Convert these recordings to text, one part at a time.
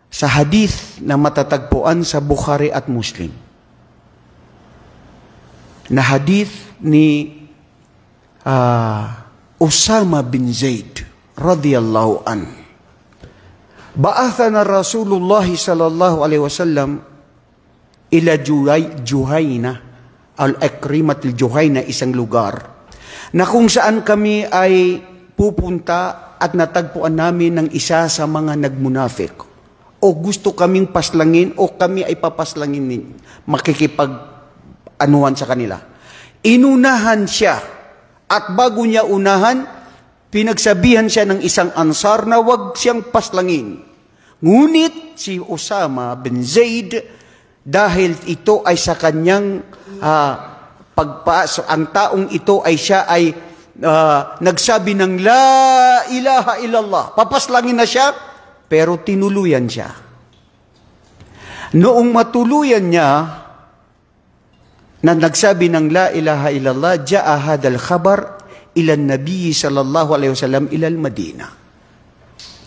sa hadith na matatagpuan sa Bukhari at Muslim. Na hadith ni Usama bin Zaid radhiyallahu an. Ba'athana Rasulullah sallallahu alaihi wasallam ila Juhayna, al-Ikrimat al-Juhayna, isang lugar na kung saan kami ay pupunta at natagpuan namin ng isa sa mga nagmunafik o gusto kaming paslangin o kami ay papaslangin, makikipag-anuhan sa kanila. Inunahan siya at bago niya unahan, pinagsabihan siya ng isang ansar na wag siyang paslangin. Ngunit si Usama bin Zaid, dahil ito ay sa kanyang ang taong ito ay siya ay nagsabi ng la ilaha illallah, papaslangin na siya, pero tinuluyan siya. Noong matuluyan niya na nagsabi ng la ilaha illallah, ja'a hadal khabar ila Nabi sallallahu alaihi wasallam ila Madina.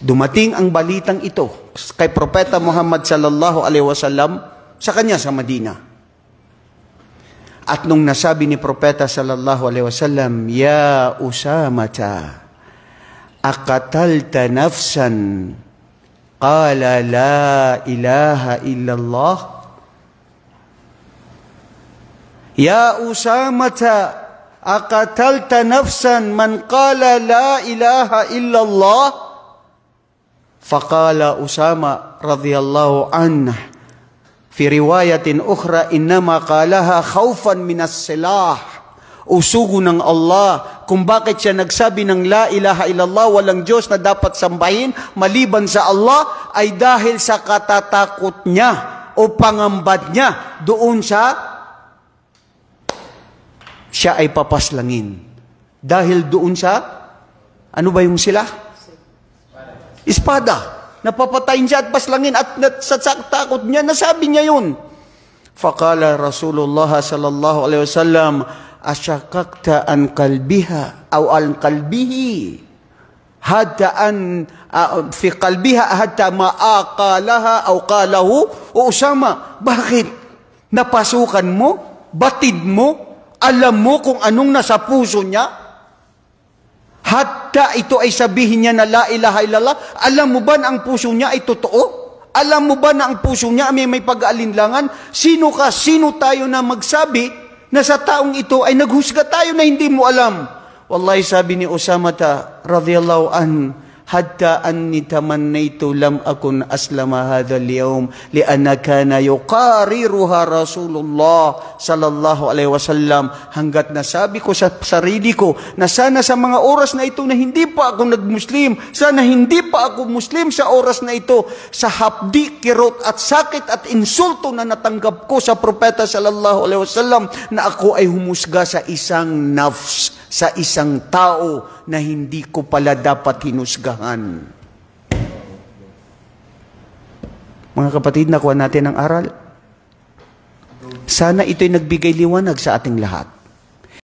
Dumating ang balitang ito kay Propeta Muhammad sallallahu alaihi wasallam sa kanya sa Madina. At nung nasabi ni Propeta sallallahu alaihi wasallam, ya Usamata, aqatalta nafsan qala la ilaha illallah. Ya Usamata, aqatalta nafsan man qala la ilaha illallah. Faqala Usama radhiyallahu anhu fi riwayatin ukhra, innama qalaha khawfan minas silah. Usugo ng Allah kung bakit siya nagsabi ng la ilaha illallah, walang Diyos na dapat sambahin maliban sa Allah, ay dahil sa katatakot niya o pangambad niya doon sa siya ay papaslangin. Dahil doon sa, ano ba yung sila? Espada. Napapatayin siya at paslangin at sa takot niya, nasabi niya yun. Faqala Rasulullah sallallahu alaihi wasallam, asyakakta an kalbiha aw an kalbihi hatta an fi kalbiha hatta maaqalaha aw qalahu. O Usama, bakit? Napasukan mo? Batid mo? Alam mo kung anong nasa puso niya? Hatta ito ay sabihin niya na la ilaha illallah. Alam mo ba na ang puso niya ay totoo? Alam mo ba na ang puso niya may pag-aalinlangan? Sino ka? Sino tayo na magsabi na sa taong ito ay naghusga tayo na hindi mo alam? Wallahi, sabi ni Usama radhiyallahu an, hatta anni tamannaytu lam akun aslama hadha al-yawm lianna kana yuqariruha Rasulullah sallallahu alaihi wasallam. Hanggat nasabi ko sa sarili ko na sana sa mga oras na ito na hindi pa ako nagmuslim, sana hindi pa ako muslim sa oras na ito, sa hapdi, kirot at sakit at insulto na natanggap ko sa propeta sallallahu alaihi wasallam, na ako ay humusga sa isang nafs, sa isang tao na hindi ko pala dapat hinusgahan. Mga kapatid, nakuha natin ang aral. Sana ito'y nagbigay liwanag sa ating lahat.